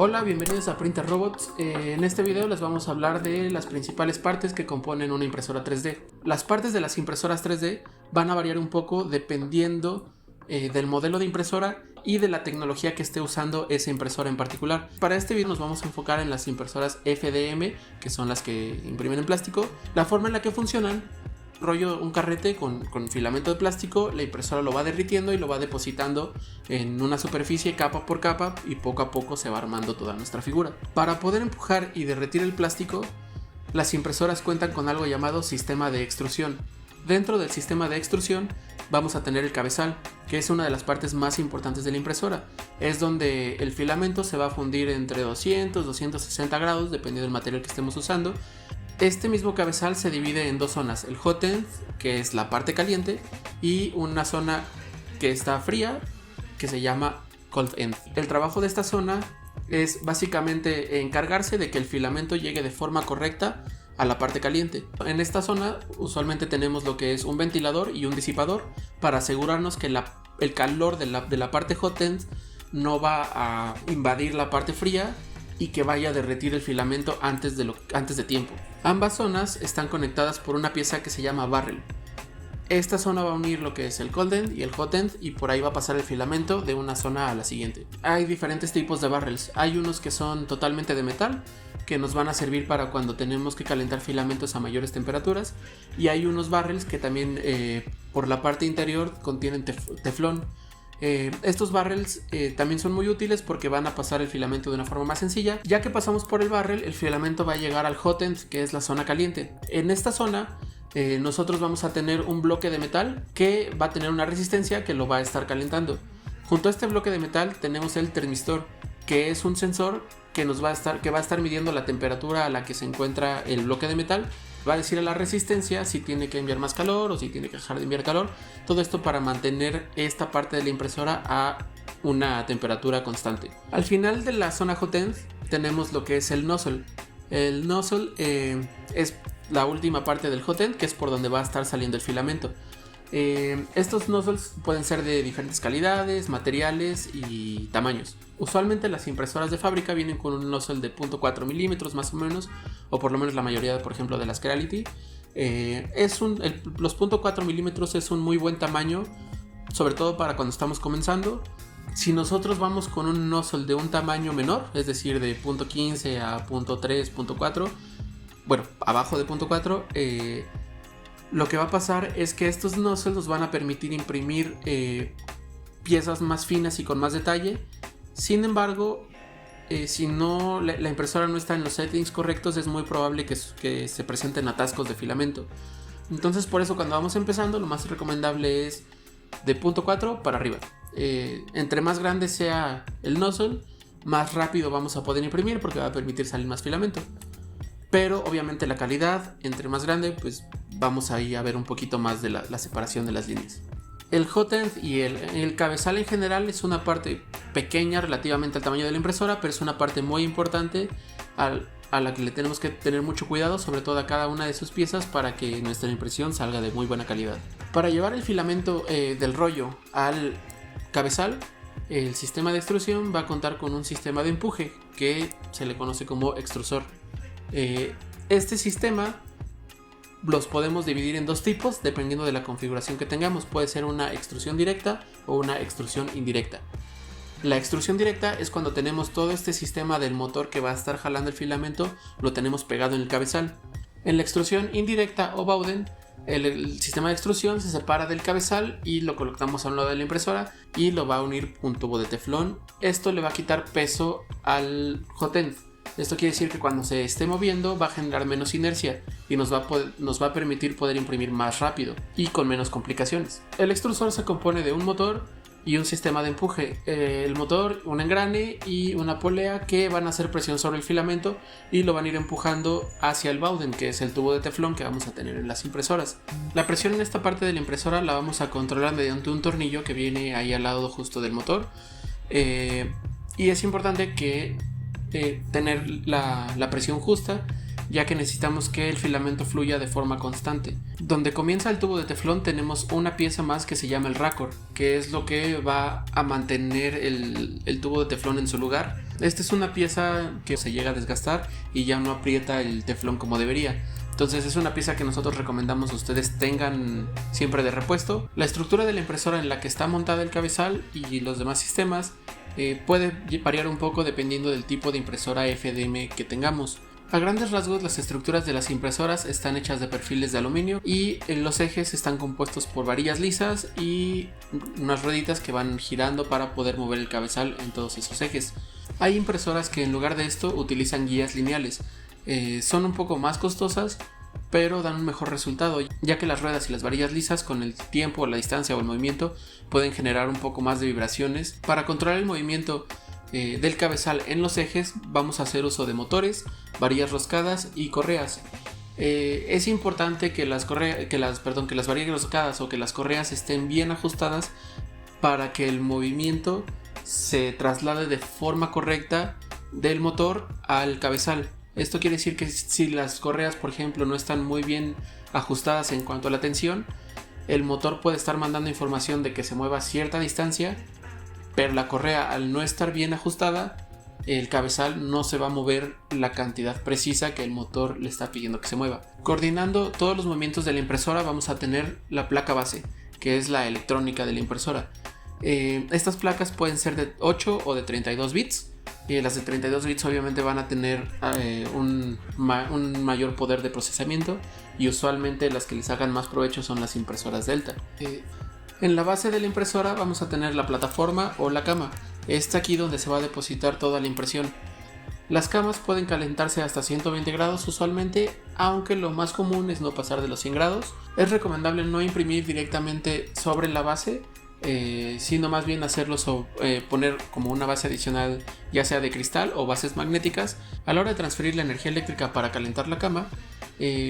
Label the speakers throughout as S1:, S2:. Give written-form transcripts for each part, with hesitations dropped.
S1: Hola, bienvenidos a Printer Robots. En este video les vamos a hablar de las principales partes que componen una impresora 3D. Las partes de las impresoras 3D van a variar un poco dependiendo del modelo de impresora y de la tecnología que esté usando esa impresora en particular. Para este video nos vamos a enfocar en las impresoras FDM, que son las que imprimen en plástico. La forma en la que funcionan: rollo un carrete con filamento de plástico, la impresora lo va derritiendo y lo va depositando en una superficie capa por capa y poco a poco se va armando toda nuestra figura. Para poder empujar y derretir el plástico, las impresoras cuentan con algo llamado sistema de extrusión. Dentro del sistema de extrusión vamos a tener el cabezal, que es una de las partes más importantes de la impresora. Es donde el filamento se va a fundir entre 200 y 260 grados dependiendo del material que estemos usando. Este mismo cabezal se divide en dos zonas: el hot end, que es la parte caliente, y una zona que está fría, que se llama cold end. El trabajo de esta zona es básicamente encargarse de que el filamento llegue de forma correcta a la parte caliente. En esta zona usualmente tenemos lo que es un ventilador y un disipador para asegurarnos que el calor de la parte hot end no va a invadir la parte fría y que vaya a derretir el filamento antes de tiempo. Ambas zonas están conectadas por una pieza que se llama barrel. Esta zona va a unir lo que es el cold end y el hot end, y por ahí va a pasar el filamento de una zona a la siguiente. Hay diferentes tipos de barrels. Hay unos que son totalmente de metal, que nos van a servir para cuando tenemos que calentar filamentos a mayores temperaturas, y hay unos barrels que también por la parte interior contienen teflón. Estos barrels también son muy útiles porque van a pasar el filamento de una forma más sencilla. Ya que pasamos por el barrel, el filamento va a llegar al hot end, que es la zona caliente. En esta zona nosotros vamos a tener un bloque de metal que va a tener una resistencia que lo va a estar calentando. Junto a este bloque de metal tenemos el termistor, que es un sensor que va a estar midiendo la temperatura a la que se encuentra el bloque de metal. Va a decir a la resistencia si tiene que enviar más calor o si tiene que dejar de enviar calor. Todo esto para mantener esta parte de la impresora a una temperatura constante. Al final de la zona hot end tenemos lo que es el nozzle. El nozzle es la última parte del hot end, que es por donde va a estar saliendo el filamento. Estos nozzles pueden ser de diferentes calidades, materiales y tamaños. Usualmente las impresoras de fábrica vienen con un nozzle de 0.4 milímetros más o menos, o por lo menos la mayoría, por ejemplo, de las Creality. Los 0.4 milímetros es un muy buen tamaño, sobre todo para cuando estamos comenzando. Si nosotros vamos con un nozzle de un tamaño menor, es decir, de 0.15 a 0.3, 0.4, bueno, abajo de 0.4, lo que va a pasar es que estos nozzles nos van a permitir imprimir piezas más finas y con más detalle. Sin embargo, si no la impresora no está en los settings correctos, es muy probable que se presenten atascos de filamento. Entonces, por eso cuando vamos empezando, lo más recomendable es de 0.4 para arriba. Entre más grande sea el nozzle, más rápido vamos a poder imprimir porque va a permitir salir más filamento. Pero obviamente la calidad, entre más grande, pues vamos ahí a ver un poquito más de la separación de las líneas. El hot end y el cabezal en general es una parte pequeña relativamente al tamaño de la impresora, pero es una parte muy importante a la que le tenemos que tener mucho cuidado, sobre todo a cada una de sus piezas, para que nuestra impresión salga de muy buena calidad. Para llevar el filamento del rollo al cabezal, el sistema de extrusión va a contar con un sistema de empuje que se le conoce como extrusor. Este sistema los podemos dividir en dos tipos dependiendo de la configuración que tengamos. Puede ser una extrusión directa o una extrusión indirecta. La extrusión directa es cuando tenemos todo este sistema del motor que va a estar jalando el filamento, lo tenemos pegado en el cabezal. En la extrusión indirecta o Bowden, el sistema de extrusión se separa del cabezal y lo colocamos a un lado de la impresora y lo va a unir un tubo de teflón. Esto le va a quitar peso al hot end. Esto quiere decir que cuando se esté moviendo va a generar menos inercia y nos va a permitir poder imprimir más rápido y con menos complicaciones. El extrusor se compone de un motor y un sistema de empuje. El motor, un engrane y una polea que van a hacer presión sobre el filamento y lo van a ir empujando hacia el Bowden, que es el tubo de teflón que vamos a tener en las impresoras. La presión en esta parte de la impresora la vamos a controlar mediante un tornillo que viene ahí al lado justo del motor. Y es importante que tener la presión justa ya que necesitamos que el filamento fluya de forma constante. Donde comienza el tubo de teflón tenemos una pieza más que se llama el racor, que es lo que va a mantener el tubo de teflón en su lugar. Esta es una pieza que se llega a desgastar y ya no aprieta el teflón como debería. Entonces es una pieza que nosotros recomendamos a ustedes tengan siempre de repuesto. La estructura de la impresora en la que está montada el cabezal y los demás sistemas puede variar un poco dependiendo del tipo de impresora FDM que tengamos. A grandes rasgos, las estructuras de las impresoras están hechas de perfiles de aluminio y los ejes están compuestos por varillas lisas y unas rueditas que van girando para poder mover el cabezal en todos esos ejes. Hay impresoras que en lugar de esto utilizan guías lineales. Son un poco más costosas, pero dan un mejor resultado, ya que las ruedas y las varillas lisas con el tiempo, la distancia o el movimiento pueden generar un poco más de vibraciones. Para controlar el movimiento del cabezal en los ejes vamos a hacer uso de motores, varillas roscadas y correas. Es importante que las varillas roscadas o que las correas estén bien ajustadas para que el movimiento se traslade de forma correcta del motor al cabezal. Esto quiere decir que si las correas, por ejemplo, no están muy bien ajustadas en cuanto a la tensión, el motor puede estar mandando información de que se mueva a cierta distancia, pero la correa, al no estar bien ajustada, el cabezal no se va a mover la cantidad precisa que el motor le está pidiendo que se mueva. Coordinando todos los movimientos de la impresora vamos a tener la placa base, que es la electrónica de la impresora. Estas placas pueden ser de 8 o de 32 bits. Las de 32 bits obviamente van a tener un mayor poder de procesamiento, y usualmente las que les hagan más provecho son las impresoras Delta. En la base de la impresora vamos a tener la plataforma o la cama. Es aquí donde se va a depositar toda la impresión. Las camas pueden calentarse hasta 120 grados usualmente, aunque lo más común es no pasar de los 100 grados. Es recomendable no imprimir directamente sobre la base, sino más bien hacerlo poner como una base adicional, ya sea de cristal o bases magnéticas. A la hora de transferir la energía eléctrica para calentar la cama,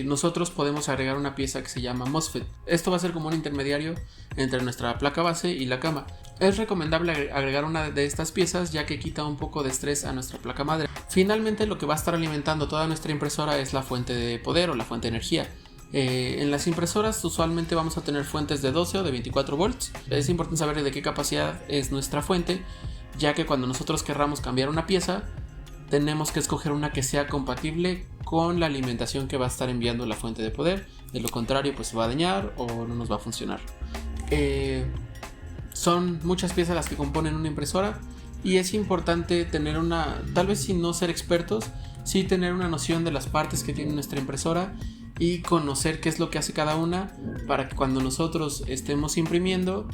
S1: nosotros podemos agregar una pieza que se llama MOSFET. Esto va a ser como un intermediario entre nuestra placa base y la cama. Es recomendable agregar una de estas piezas, ya que quita un poco de estrés a nuestra placa madre. Finalmente, lo que va a estar alimentando toda nuestra impresora es la fuente de poder o la fuente de energía. En las impresoras usualmente vamos a tener fuentes de 12 o de 24 volts. Es importante saber de qué capacidad es nuestra fuente, ya que cuando nosotros querramos cambiar una pieza, tenemos que escoger una que sea compatible con la alimentación que va a estar enviando la fuente de poder. De lo contrario, pues se va a dañar o no nos va a funcionar. Son muchas piezas las que componen una impresora, y es importante tener tal vez sin no ser expertos, sí tener una noción de las partes que tiene nuestra impresora y conocer qué es lo que hace cada una, para que cuando nosotros estemos imprimiendo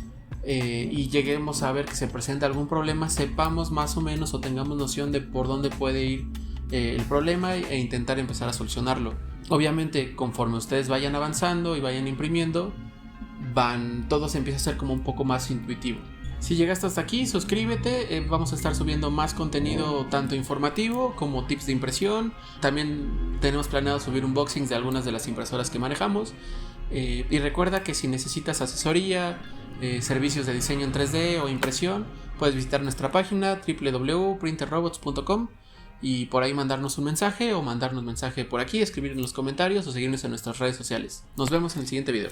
S1: y lleguemos a ver que se presenta algún problema, sepamos más o menos o tengamos noción de por dónde puede ir el problema e intentar empezar a solucionarlo. Obviamente, conforme ustedes vayan avanzando y vayan imprimiendo, todo se empieza a ser como un poco más intuitivo. Si llegaste hasta aquí, suscríbete, vamos a estar subiendo más contenido tanto informativo como tips de impresión. También tenemos planeado subir unboxings de algunas de las impresoras que manejamos. Y recuerda que si necesitas asesoría, servicios de diseño en 3D o impresión, puedes visitar nuestra página www.printerrobots.com y por ahí mandarnos un mensaje, o mandarnos mensaje por aquí, escribir en los comentarios o seguirnos en nuestras redes sociales. Nos vemos en el siguiente video.